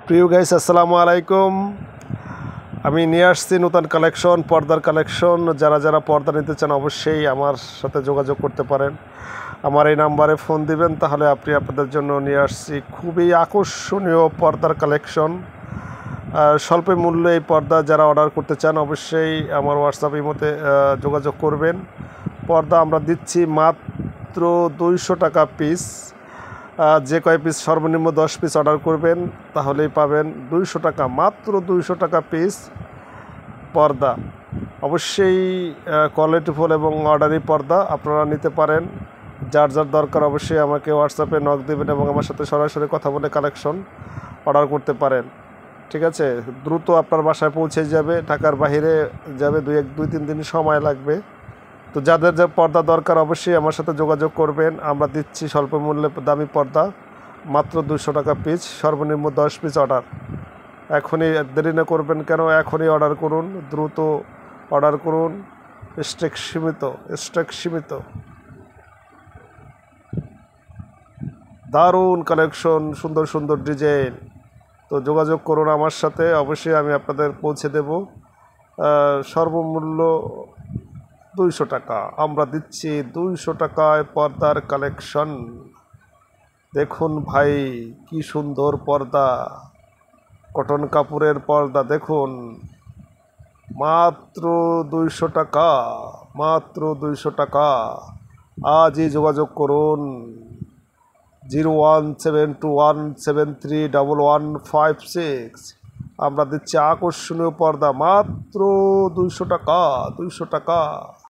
প্রিয় গাইস, আসসালামু আলাইকুম। আমি নিয়ে আসছি নতুন কালেকশন, পর্দার কালেকশন। যারা পর্দা নিতে চান অবশ্যই আমার সাথে যোগাযোগ করতে পারেন। আমার এই নাম্বারে ফোন দিবেন, তাহলে আপনাদের জন্য নিয়ে আসছি খুবই আকর্ষণীয় পর্দার কালেকশন। স্বল্প মূল্যে এই পর্দা যারা অর্ডার করতে চান অবশ্যই আমার হোয়াটসঅ্যাপ ইমোতে যোগাযোগ করবেন। পর্দা আমরা দিচ্ছি মাত্র 200 টাকা পিস। যে কয় পিস সর্বনিম্ন 10 পিস অর্ডার করবেন তাহলেই পাবেন 200 টাকা, মাত্র 200 টাকা পিস পর্দা। অবশ্যই কোয়ালিটিফুল এবং অর্ডারি পর্দা আপনারা নিতে পারেন। যার দরকার অবশ্যই আমাকে হোয়াটসঅ্যাপে নক দেবেন এবং আমার সাথে সরাসরি কথা বলে কালেকশন অর্ডার করতে পারেন। ঠিক আছে, দ্রুত আপনার বাসায় পৌঁছে যাবে। ঢাকার বাইরে যাবে, 2-3 দিন সময় লাগবে। তো যাদের পর্দা দরকার অবশ্যই আমার সাথে যোগাযোগ করবেন। আমরা দিচ্ছি স্বল্প মূল্যে দামি পর্দা, মাত্র 200 টাকা পিস, সর্বনিম্ন 10 পিস অর্ডার। এখনই দেরি না করবেন কেন, এখনই অর্ডার করুন, দ্রুত অর্ডার করুন। স্টক সীমিত। দারুণ কালেকশন, সুন্দর সুন্দর ডিজাইন। তো যোগাযোগ করুন আমার সাথে, অবশ্যই আমি আপনাদের পৌঁছে দেব। সর্বমূল্য 200 টাকা। আমরা দিচ্ছি 200 টাকায় পর্দার কালেকশন। দেখুন ভাই, কি সুন্দর পর্দা, কটন কাপড়ের পর্দা। দেখুন, মাত্র 200 টাকা, মাত্র 200 টাকা। আজই যোগাযোগ করুন 01721731156। আমরা দিচ্ছি আকর্ষণীয় পর্দা মাত্র 200 টাকা, 200 টাকা।